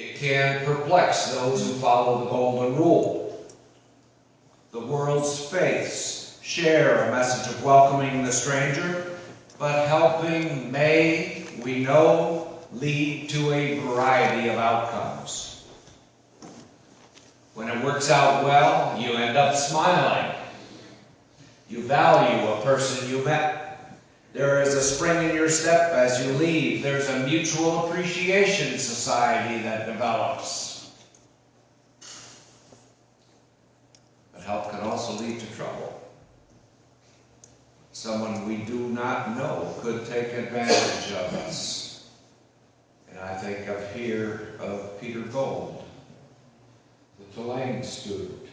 It can perplex those who follow the golden rule. The world's faiths share a message of welcoming the stranger, but helping may, we know, lead to a variety of outcomes. When it works out well, you end up smiling. You value a person you met. There is a spring in your step as you leave. There's a mutual appreciation society that develops. But help can also lead to trouble. Someone we do not know could take advantage of us. And I think of Peter Gold, the Tulane student,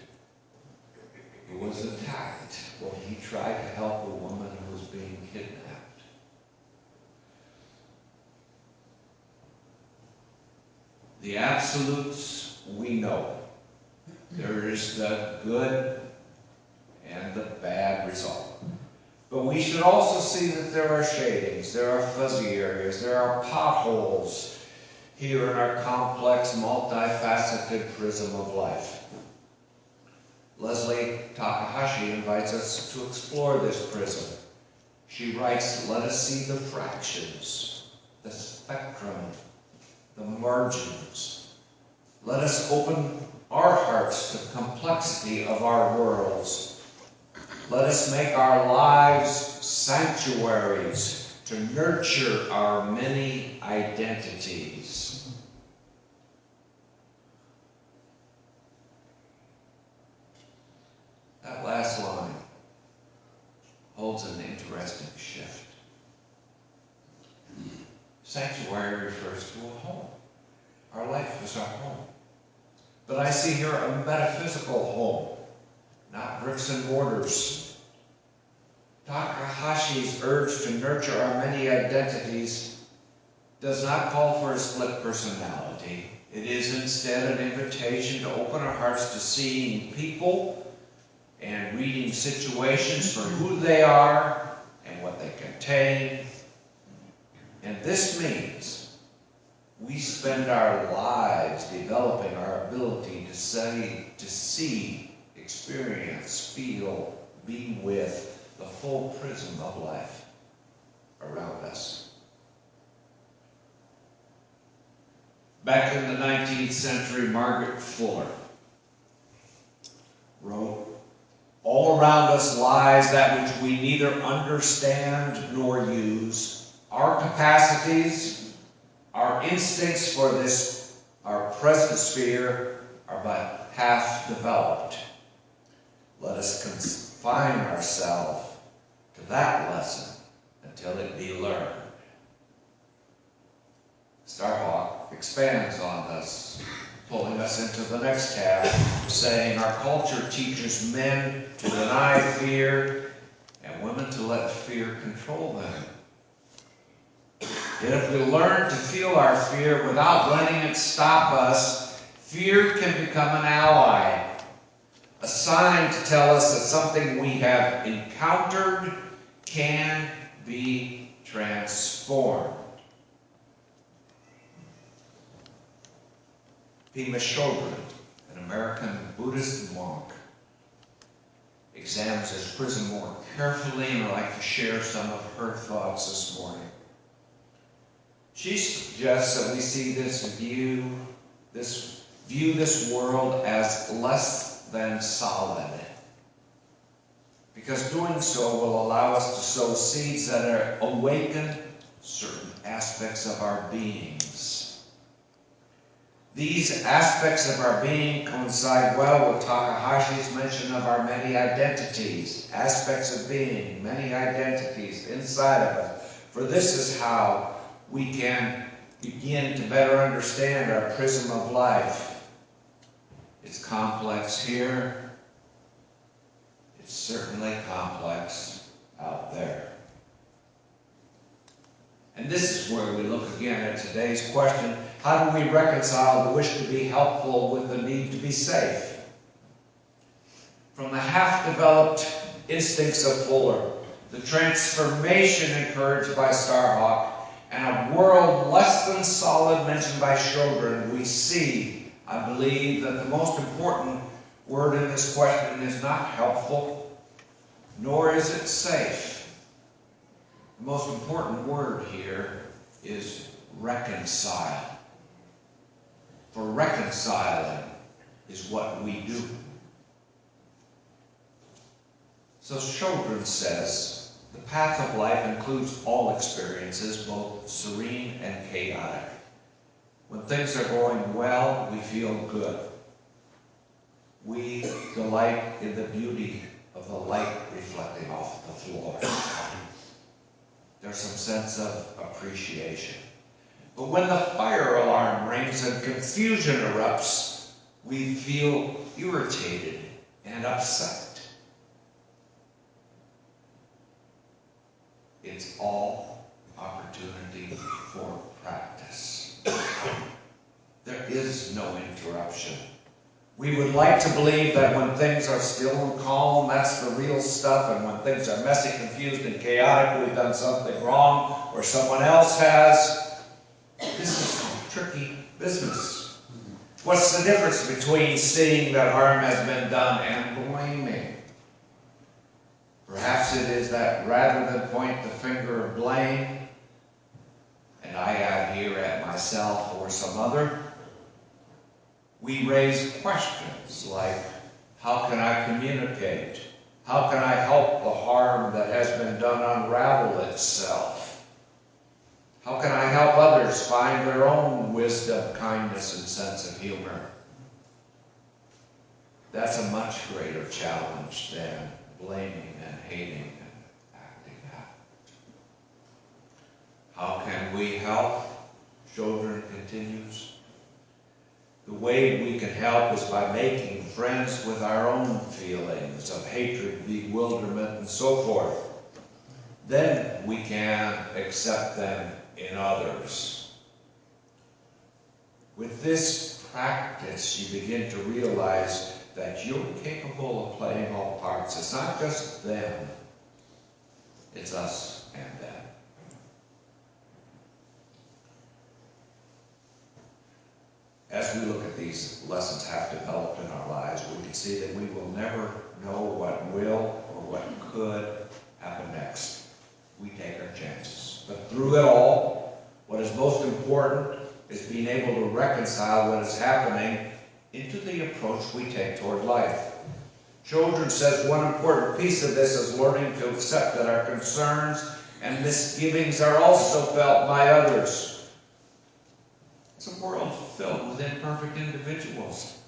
who was attacked when he tried to help a woman who was being kidnapped. The absolutes we know. There is the good and the bad result. But we should also see that there are shadings, there are fuzzy areas, there are potholes here in our complex, multifaceted prism of life. Leslie Takahashi invites us to explore this prism. She writes, let us see the fractions, the spectrum, the margins. Let us open our hearts to the complexity of our worlds. Let us make our lives sanctuaries to nurture our many identities. That last line holds an interesting shift. Sanctuary refers to a home. Our life is our home. But I see here a metaphysical home, not bricks and mortars. Takahashi's urge to nurture our many identities does not call for a split personality. It is instead an invitation to open our hearts to seeing people and reading situations for who they are and what they contain. And this means we spend our lives developing our ability to see, experience, feel, be with the full prism of life around us. Back in the 19th century, Margaret Fuller wrote, all around us lies that which we neither understand nor use. Our capacities, our instincts for this, our present sphere, are but half developed. Let us confine ourselves to that lesson until it be learned. Starhawk expands on this, pulling us into the next tab, saying our culture teaches men to deny fear and women to let fear control them. Yet if we learn to feel our fear without letting it stop us, fear can become an ally, a sign to tell us that something we have encountered can be transformed. Pema Chodron, an American Buddhist monk, examines his prism more carefully, and I'd like to share some of her thoughts this morning. She suggests that we see view this world as less than solid, because doing so will allow us to sow seeds that awaken certain aspects of our beings. These aspects of our being coincide well with Takahashi's mention of our many identities, aspects of being, many identities inside of us. For this is how we can begin to better understand our prism of life. It's complex here. It's certainly complex out there. And this is where we look again at today's question: how do we reconcile the wish to be helpful with the need to be safe? From the half-developed instincts of Fuller, the transformation encouraged by Starhawk, and a world less than solid mentioned by children, we see, I believe, that the most important word in this question is not helpful, nor is it safe. The most important word here is reconcile. For reconciling is what we do. So Children says, the path of life includes all experiences, both serene and chaotic. When things are going well, we feel good. We delight in the beauty of the light reflecting off the floor. There's some sense of appreciation. But when the fire alarm rings and confusion erupts, we feel irritated and upset. It's all opportunity for practice. There is no interruption. We would like to believe that when things are still and calm, that's the real stuff, and when things are messy, confused, and chaotic, we've done something wrong, or someone else has. This is tricky business. What's the difference between seeing that harm has been done and blaming? Perhaps it is that rather than point the finger of blame, and I add here at myself or some other, we raise questions like, how can I communicate? How can I help the harm that has been done unravel itself? How can I help others find their own wisdom, kindness, and sense of humor? That's a much greater challenge than blaming and hating and acting out. How can we help? Children continues. The way we can help is by making friends with our own feelings of hatred, bewilderment, and so forth. Then we can accept them in others. With this practice, you begin to realize that you're capable of playing all parts. It's not just them, it's us and them. As we look at these lessons have developed in our lives, we can see that we will never know what will or what could happen next. We take our chances. But through it all, what is most important is being able to reconcile what is happening into the approach we take toward life. Children says one important piece of this is learning to accept that our concerns and misgivings are also felt by others. It's a world filled with imperfect individuals,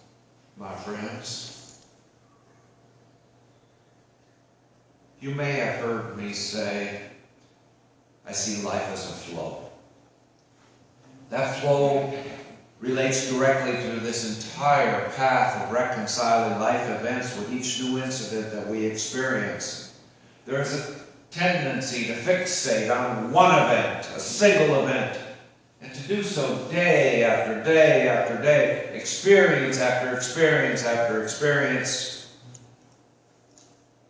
my friends. You may have heard me say, I see life as a flow. That flow relates directly to this entire path of reconciling life events with each new incident that we experience. There is a tendency to fixate on one event, a single event, and to do so day after day after day, experience after experience after experience.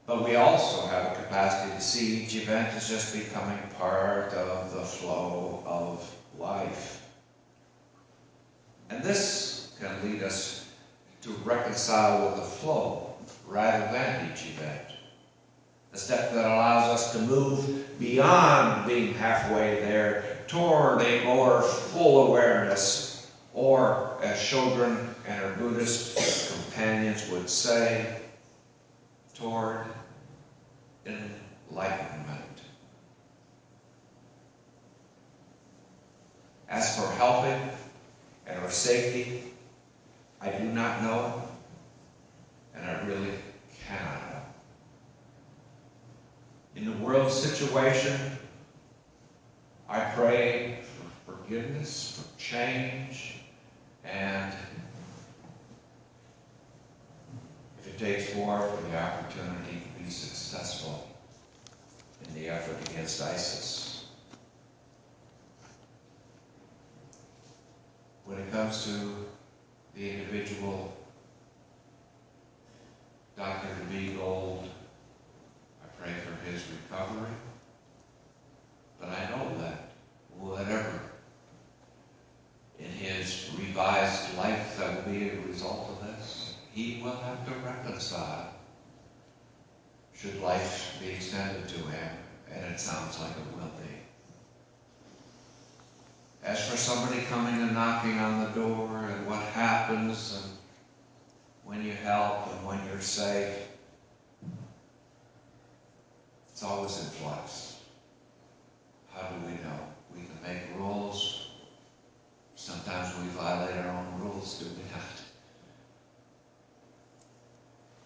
But we also have a capacity to see each event as just becoming part of the flow of life. And this can lead us to reconcile with the flow rather than each event. A step that allows us to move beyond being halfway there toward a more full awareness, or as children and our Buddhist companions would say, toward enlightenment. As for helping and our safety, I do not know, and I really cannot know. In the world situation, I pray for forgiveness, for change, and if it takes more, for the opportunity to be successful in the effort against ISIS. When it comes to the individual, Dr. DeB Gold, I pray for his recovery, but I know that whatever in his revised life that will be a result of this, he will have to reconcile should life be extended to him, and it sounds like it will be. As for somebody coming and knocking on the door and what happens and when you help and when you're safe, it's always in flux. How do we know? We can make rules. Sometimes we violate our own rules, do we not?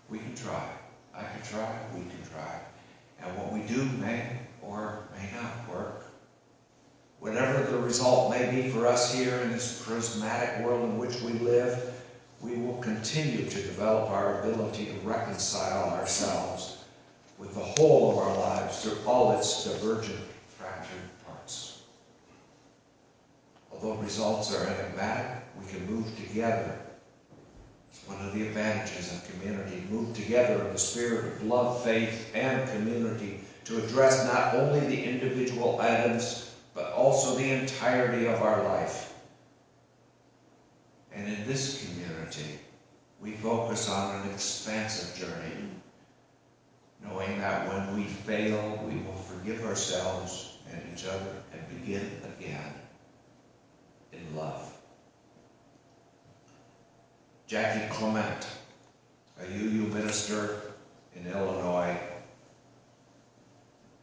We can try. I can try. We can try. And what we do may or may not work. Whatever the result may be for us here in this charismatic world in which we live, we will continue to develop our ability to reconcile ourselves with the whole of our lives through all its divergent, fractured parts. Although results are enigmatic, we can move together. It's one of the advantages of community. Move together in the spirit of love, faith, and community to address not only the individual items, but also the entirety of our life. And in this community, we focus on an expansive journey, knowing that when we fail, we will forgive ourselves and each other and begin again in love. Jackie Clement, a UU minister in Illinois,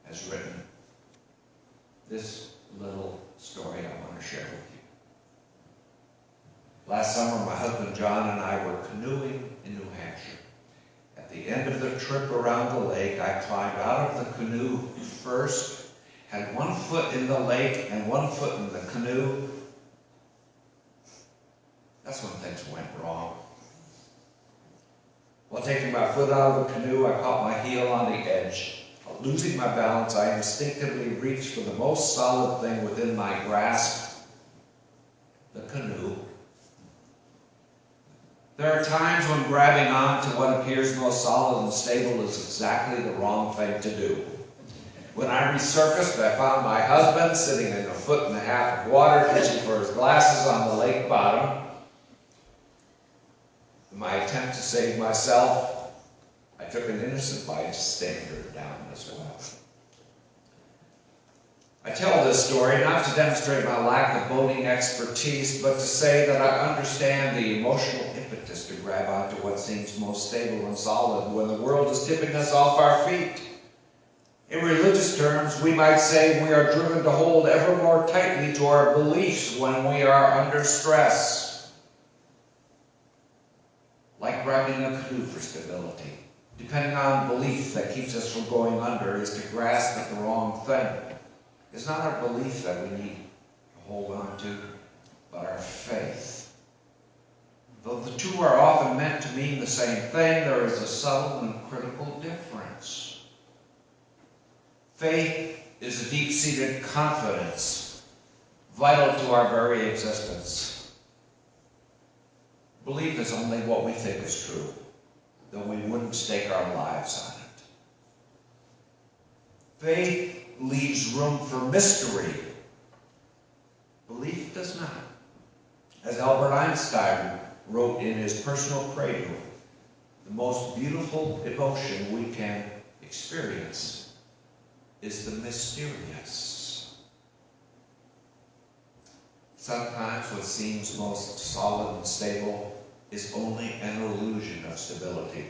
has written this little story I want to share with you. Last summer, my husband John and I were canoeing in New Hampshire. At the end of the trip around the lake, I climbed out of the canoe first, had 1 foot in the lake and 1 foot in the canoe. That's when things went wrong. While taking my foot out of the canoe, I caught my heel on the edge. Losing my balance, I instinctively reached for the most solid thing within my grasp, the canoe. There are times when grabbing on to what appears most solid and stable is exactly the wrong thing to do. When I resurfaced, I found my husband sitting in 1.5 feet of water, fishing for his glasses on the lake bottom. In my attempt to save myself, I took an innocent bystander down as well. I tell this story not to demonstrate my lack of boating expertise, but to say that I understand the emotional impetus to grab onto what seems most stable and solid when the world is tipping us off our feet. In religious terms, we might say we are driven to hold ever more tightly to our beliefs when we are under stress. Like grabbing a canoe for stability. Depending on belief that keeps us from going under is to grasp at the wrong thing. It's not our belief that we need to hold on to, but our faith. Though the two are often meant to mean the same thing, there is a subtle and critical difference. Faith is a deep-seated confidence, vital to our very existence. Belief is only what we think is true, though we wouldn't stake our lives on it. Faith leaves room for mystery. Belief does not. As Albert Einstein wrote in his personal credo, the most beautiful emotion we can experience is the mysterious. Sometimes what seems most solid and stable is only an illusion of stability.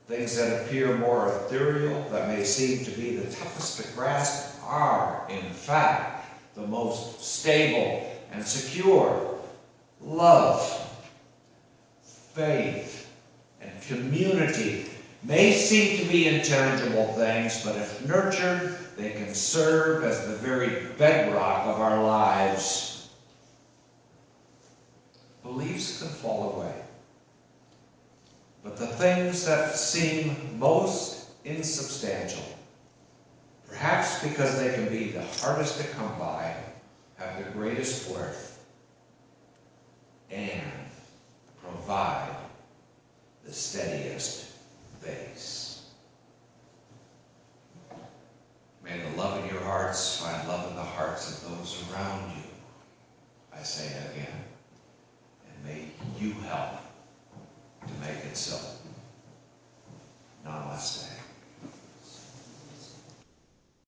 Things that appear more ethereal, that may seem to be the toughest to grasp, are, in fact, the most stable and secure. Love, faith, and community may seem to be intangible things, but if nurtured, they can serve as the very bedrock of our lives. Beliefs can fall away. But the things that seem most insubstantial, perhaps because they can be the hardest to come by, have the greatest worth and provide the steadiest base. May the love in your hearts find love in the hearts of those around you. you help to make it so?